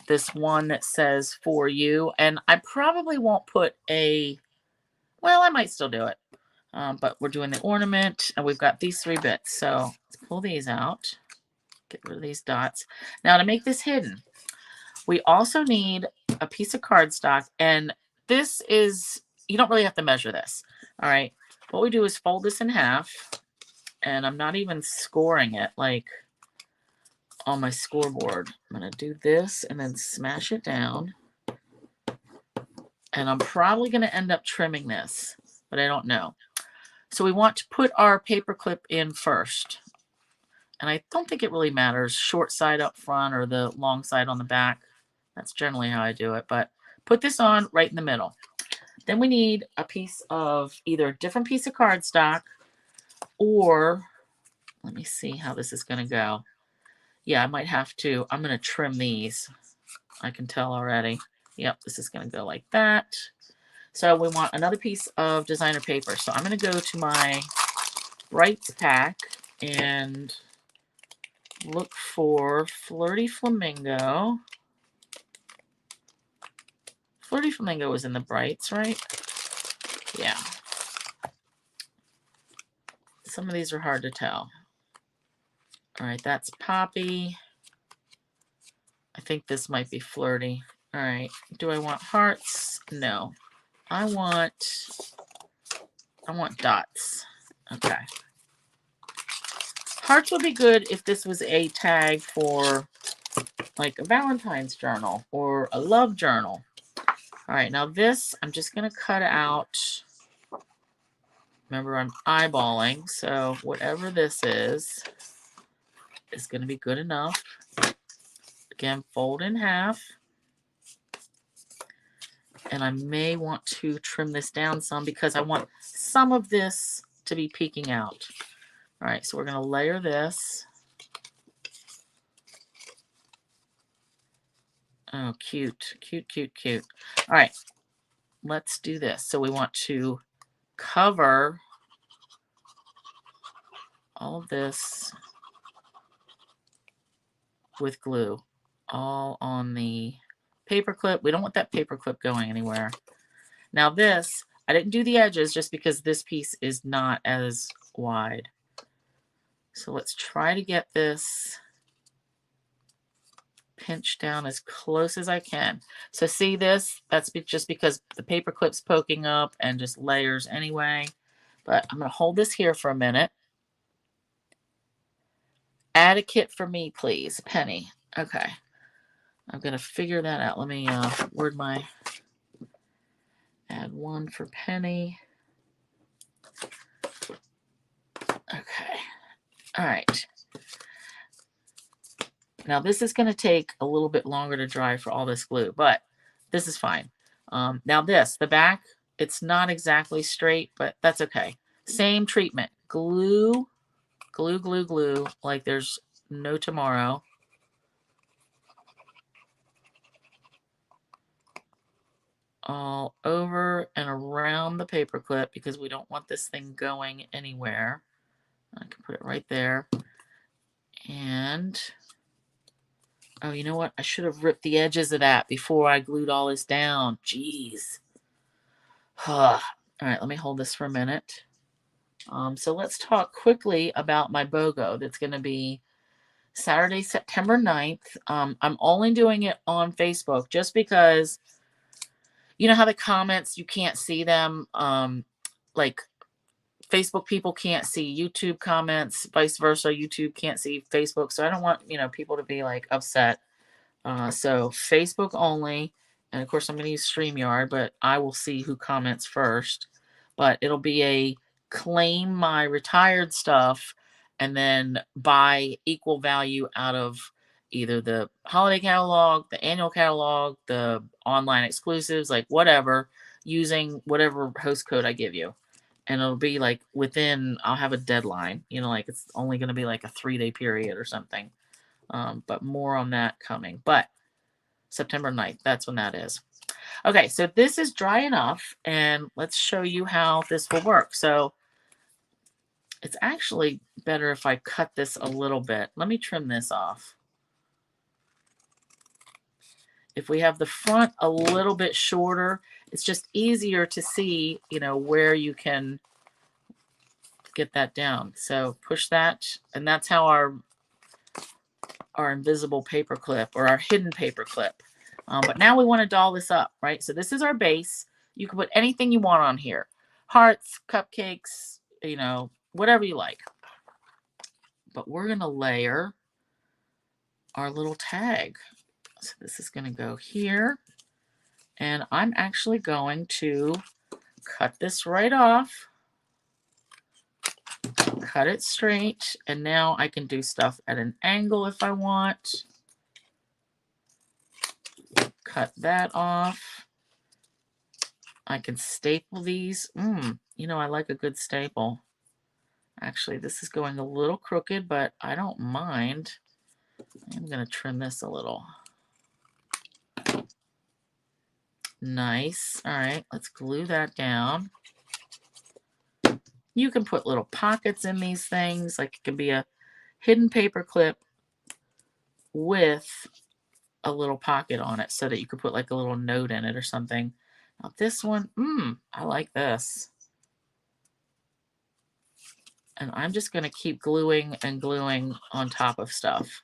this one that says for you. And I probably won't put a, well, I might still do it. But we're doing the ornament, and we've got these 3 bits. So let's pull these out. Get rid of these dots. Now to make this hidden, we also need a piece of cardstock, and this is, you don't really have to measure this. All right. What we do is fold this in half, and I'm not even scoring it like on my scoreboard. I'm going to do this and then smash it down. And I'm probably going to end up trimming this, but I don't know. So we want to put our paper clip in first. And I don't think it really matters, short side up front or the long side on the back. That's generally how I do it. But put this on right in the middle. Then we need a piece of either a different piece of cardstock, or let me see how this is going to go. Yeah, I might have to. I'm going to trim these. I can tell already. Yep, this is going to go like that. So we want another piece of designer paper. So I'm going to go to my Brights pack and look for Flirty Flamingo. Flirty Flamingo was in the Brights, right? Yeah. Some of these are hard to tell. All right, that's Poppy. I think this might be Flirty. All right, do I want hearts? No. I want dots. Okay. Hearts would be good if this was a tag for like a Valentine's journal or a love journal. All right, now this, I'm just going to cut out. Remember, I'm eyeballing, so whatever this is going to be good enough. Again, fold in half. And I may want to trim this down some because I want some of this to be peeking out. All right, so we're going to layer this. Oh, cute, cute, cute, cute. All right, let's do this. So we want to cover all of this with glue, all on the paper clip. We don't want that paper clip going anywhere. Now this, I didn't do the edges just because this piece is not as wide. So let's try to get this pinched down as close as I can. So see this? That's just because the paper clip's poking up and just layers anyway. But I'm going to hold this here for a minute. Add a kit for me, please. Penny. Okay. I'm going to figure that out. Let me word my... Add one for Penny. Okay. All right. Now this is going to take a little bit longer to dry for all this glue, but this is fine. Now this, the back, it's not exactly straight, but that's okay. Same treatment. Glue, glue, glue, glue, like there's no tomorrow. All over and around the paper clip because we don't want this thing going anywhere. I can put it right there. And, oh, you know what? I should have ripped the edges of that before I glued all this down. Jeez. All right, let me hold this for a minute. So let's talk quickly about my BOGO. That's going to be Saturday, September 9th. I'm only doing it on Facebook just because you know how the comments, you can't see them. Like Facebook people can't see YouTube comments, vice versa. YouTube can't see Facebook. So I don't want, people to be like upset. So Facebook only. And of course I'm going to use StreamYard, but I will see who comments first. But it'll be a claim my retired stuff and then buy equal value out of either the holiday catalog, the annual catalog, the online exclusives, like whatever, using whatever host code I give you. And it'll be like within, I'll have a deadline, like it's only going to be like a 3-day period or something. But more on that coming. But September 9th, that's when that is. Okay, so this is dry enough, and let's show you how this will work. So it's actually better if I cut this a little bit. Let me trim this off. If we have the front a little bit shorter, it's just easier to see, where you can get that down. So push that, and that's how our invisible paper clip or our hidden paper clip. But now we want to doll this up, right? So this is our base. You can put anything you want on here. Hearts, cupcakes, whatever you like. But we're going to layer our little tag. So this is going to go here. And I'm actually going to cut this right off. Cut it straight. And now I can do stuff at an angle if I want. Cut that off. I can staple these. I like a good staple. Actually, this is going a little crooked, but I don't mind. I'm going to trim this a little. Nice. All right, let's glue that down. You can put little pockets in these things. Like it can be a hidden paper clip with a little pocket on it so that you could put like a little note in it or something. Now this one, I like this. And I'm just going to keep gluing and gluing on top of stuff.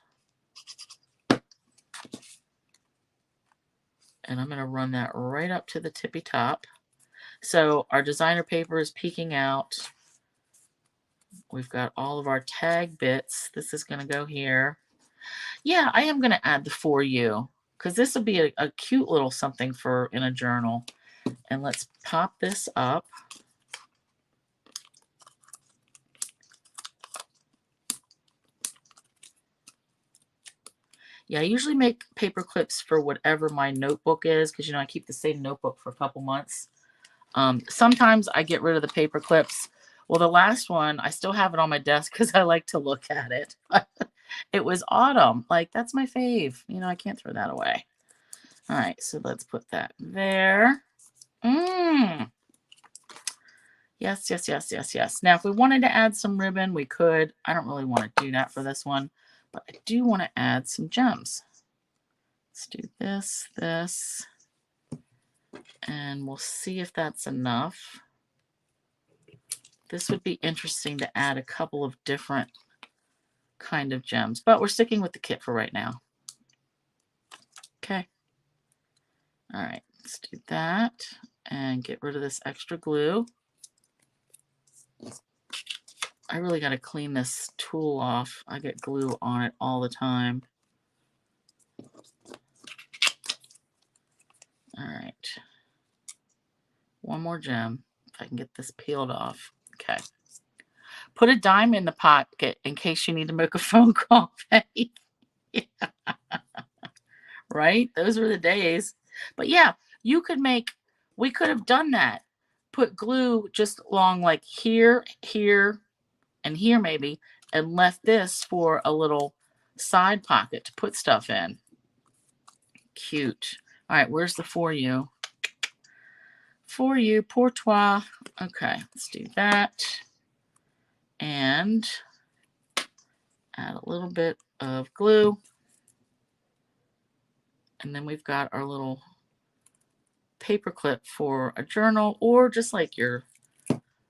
And I'm going to run that right up to the tippy top. So our designer paper is peeking out. We've got all of our tag bits. This is going to go here. Yeah, I am going to add the for you because this will be a cute little something for in a journal. And let's pop this up. Yeah, I usually make paper clips for whatever my notebook is because, you know, I keep the same notebook for a couple months. Sometimes I get rid of the paper clips. Well, the last one, I still have it on my desk because I like to look at it. It was autumn. Like, that's my fave. You know, I can't throw that away. All right, so let's put that there. Yes, yes, yes, yes, yes. Now, if we wanted to add some ribbon, we could. I don't really want to do that for this one, but I do want to add some gems. Let's do this, and we'll see if that's enough. This would be interesting to add a couple of different kind of gems, but we're sticking with the kit for right now. Okay. All right, let's do that and get rid of this extra glue. I really got to clean this tool off. I get glue on it all the time. All right. One more gem, if I can get this peeled off. Okay. Put a dime in the pocket in case you need to make a phone call. Yeah. Right? Those were the days. But yeah, you could make, we could have done that. Put glue just along like here, here, and here maybe, and left this for a little side pocket to put stuff in. Cute. All right, where's the for you? For you, pour toi. Okay, let's do that. And add a little bit of glue. And then we've got our little paper clip for a journal or just like your,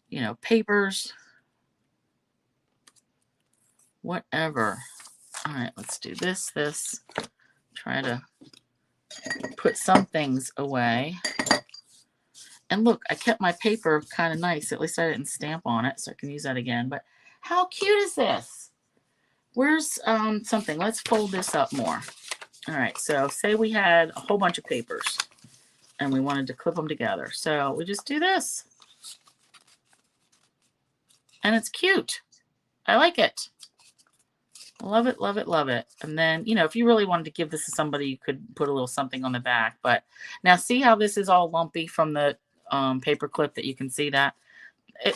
you know, papers, whatever. All right, let's do this. Try to put some things away. And look, I kept my paper kind of nice. At least I didn't stamp on it, so I can use that again. But how cute is this? Where's something? Let's fold this up more. All right, so say we had a whole bunch of papers and we wanted to clip them together. So we just do this. And it's cute. I like it. Love it, love it, love it. And then, you know, if you really wanted to give this to somebody, you could put a little something on the back. But now see how this is all lumpy from the paper clip that you can see that?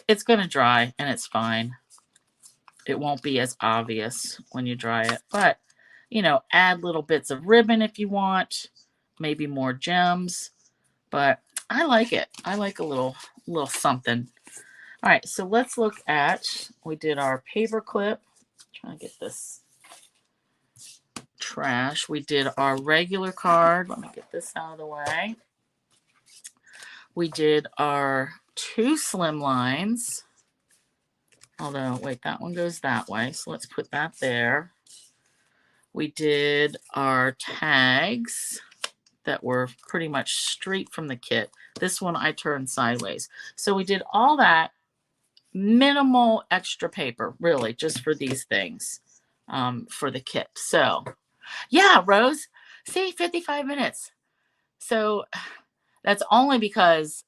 It's going to dry and it's fine. It won't be as obvious when you dry it. But, you know, add little bits of ribbon if you want. Maybe more gems. But I like it. I like a little something. All right, so let's look at, we did our paper clip. Trying to get this trash. We did our regular card. Let me get this out of the way. We did our 2 slim lines. Although, wait, that one goes that way. So let's put that there. We did our tags that were pretty much straight from the kit. This one I turned sideways. So we did all that. Minimal extra paper, really, just for these things, for the kit. So, yeah, Rose, see, 55 minutes. So that's only because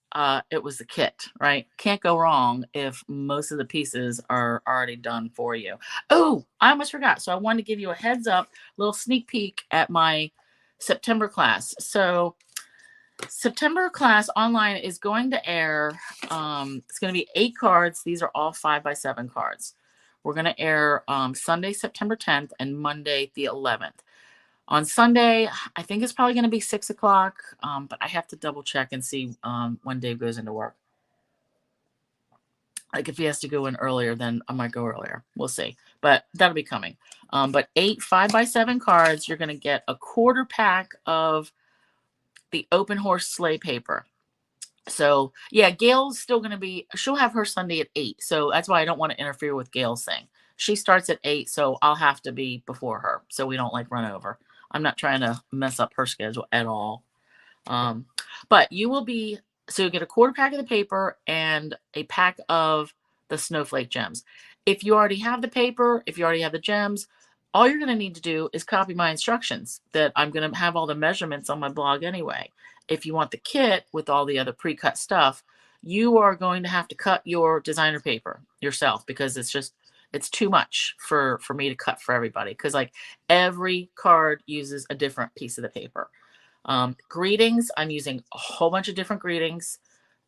it was the kit, right? Can't go wrong if most of the pieces are already done for you. Oh, I almost forgot. So I wanted to give you a heads up, little sneak peek at my September class. So September class online is going to air. It's going to be 8 cards. These are all 5x7 cards. We're going to air Sunday, September 10th and Monday, the 11th. On Sunday, I think it's probably going to be 6 o'clock, but I have to double check and see when Dave goes into work. Like if he has to go in earlier, then I might go earlier. We'll see, but that'll be coming. But 8 5x7 cards. You're going to get a quarter pack of the Open Horse Sleigh paper. So yeah, Gail's still going to be, she'll have her Sunday at 8. So that's why I don't want to interfere with Gail's thing. She starts at 8, so I'll have to be before her so we don't like run over. I'm not trying to mess up her schedule at all. Um, but you will be, so you get a quarter pack of the paper and a pack of the snowflake gems. If you already have the paper, if you already have the gems, all you're going to need to do is copy my instructions that I'm going to have all the measurements on my blog anyway. If you want the kit with all the other pre-cut stuff, you are going to have to cut your designer paper yourself because it's too much for me to cut for everybody because like every card uses a different piece of the paper. Greetings, I'm using a whole bunch of different greetings,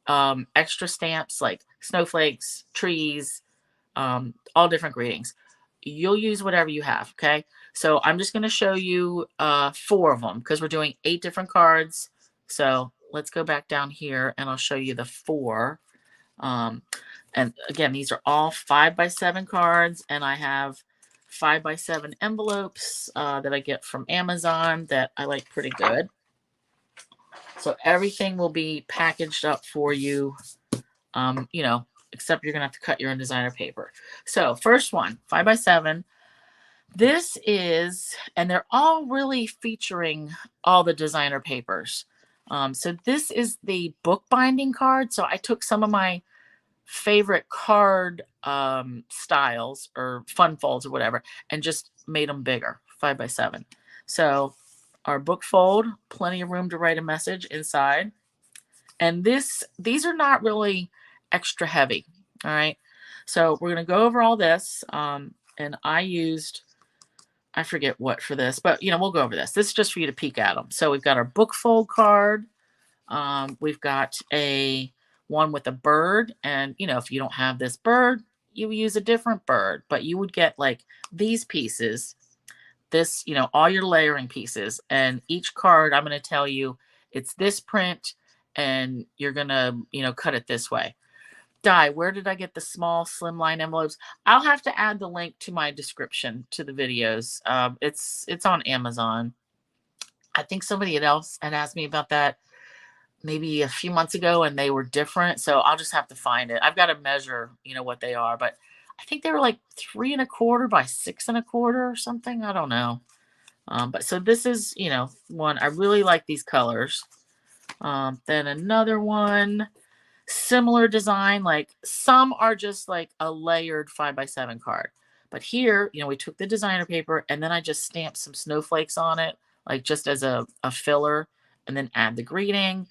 extra stamps like snowflakes, trees, all different greetings. You'll use whatever you have, okay? So I'm just going to show you 4 of them because we're doing 8 different cards. So let's go back down here and I'll show you the 4. And again, these are all 5x7 cards, and I have 5x7 envelopes that I get from Amazon that I like pretty good. So everything will be packaged up for you, you know, except you're going to have to cut your own designer paper. So first one, 5x7. This is, and they're all really featuring all the designer papers. So this is the bookbinding card. So I took some of my favorite card styles or fun folds or whatever and just made them bigger, 5x7. So our book fold, plenty of room to write a message inside. And these are not really extra heavy. All right. So we're going to go over all this. And I used, I forget what for this, but you know, we'll go over this. This is just for you to peek at them. So we've got our book fold card. We've got a one with a bird. And you know, if you don't have this bird, you use a different bird, but you would get like these pieces, this, you know, all your layering pieces, and each card I'm going to tell you it's this print and you're going to, you know, cut it this way. Di, where did I get the small slimline envelopes? I'll have to add the link to my description to the videos. It's on Amazon. I think somebody else had asked me about that maybe a few months ago and they were different. So I'll just have to find it. I've got to measure, you know, what they are, but I think they were like 3¼ by 6¼ or something. I don't know. But so this is, you know, one, I really like these colors. Then another one, similar design, like some are just like a layered 5x7 card. But here, you know, we took the designer paper and then I just stamped some snowflakes on it, like just as a filler, and then add the greeting.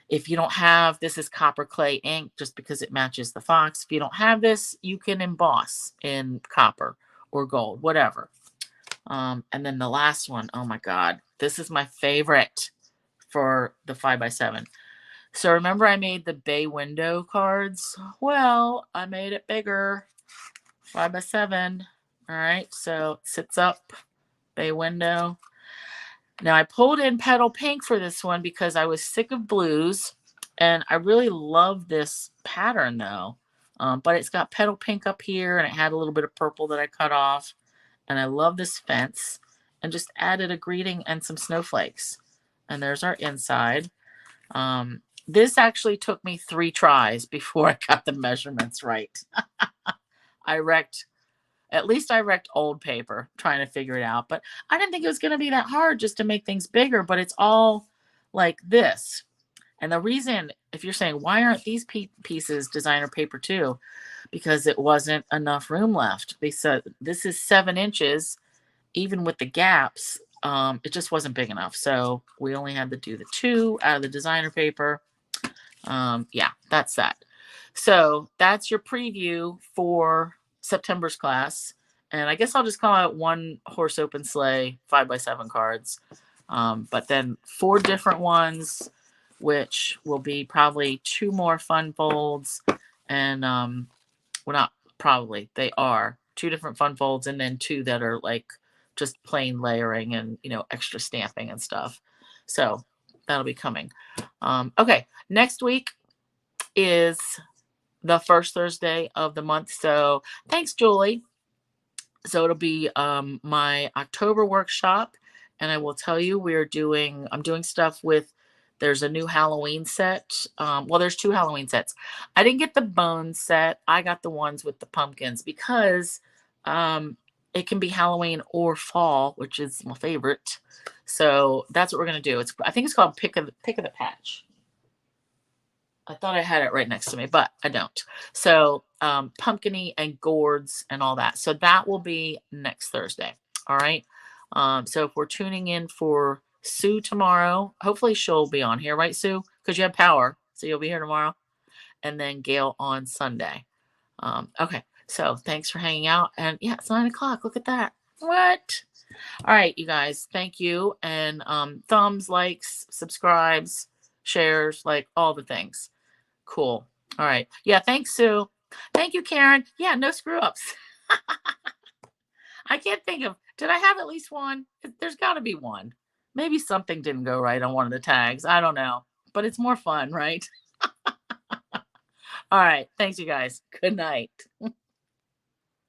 If you don't have, this is copper clay ink just because it matches the fox. If you don't have this, you can emboss in copper or gold, whatever. And then the last one, oh my God, this is my favorite for the 5x7. So remember I made the bay window cards? Well, I made it bigger, 5x7. All right, so it sits up, bay window. Now I pulled in petal pink for this one because I was sick of blues and I really love this pattern though. But it's got petal pink up here and it had a little bit of purple that I cut off. And I love this fence and just added a greeting and some snowflakes. And there's our inside. This actually took me 3 tries before I got the measurements right. I wrecked old paper trying to figure it out, but I didn't think it was going to be that hard just to make things bigger, but it's all like this. And the reason, if you're saying, why aren't these pieces designer paper too? Because it wasn't enough room left. They said, this is 7 inches, even with the gaps, it just wasn't big enough. So we only had to do the 2 out of the designer paper. Yeah, that's that. So that's your preview for September's class. And I guess I'll just call out 1 horse open sleigh 5x7 cards. But then 4 different ones, which will be probably 2 more fun folds. And well, not probably, they are 2 different fun folds and then 2 that are like just plain layering and, you know, extra stamping and stuff. So that'll be coming. Okay, next week is the first Thursday of the month. So thanks, Julie. So it'll be my October workshop. And I will tell you, I'm doing stuff with There's a new Halloween set. Well, there's 2 Halloween sets. I didn't get the bone set. I got the ones with the pumpkins because it can be Halloween or fall, which is my favorite. So that's what we're gonna do. I think it's called Pick of the Patch. I thought I had it right next to me, but I don't. So pumpkiny and gourds and all that. So that will be next Thursday. All right. So if we're tuning in for Sue tomorrow, hopefully she'll be on here, right, Sue? Because you have power. So you'll be here tomorrow. And then Gail on Sunday. Okay. So thanks for hanging out. And yeah, it's 9 o'clock. Look at that. What? All right, you guys. Thank you. And thumbs, likes, subscribes, shares, like all the things. Cool. All right. Yeah. Thanks, Sue. Thank you, Karen. Yeah. No screw ups. I can't think of, did I have at least one? There's got to be one. Maybe something didn't go right on one of the tags. I don't know. But it's more fun, right? All right. Thanks, you guys. Good night.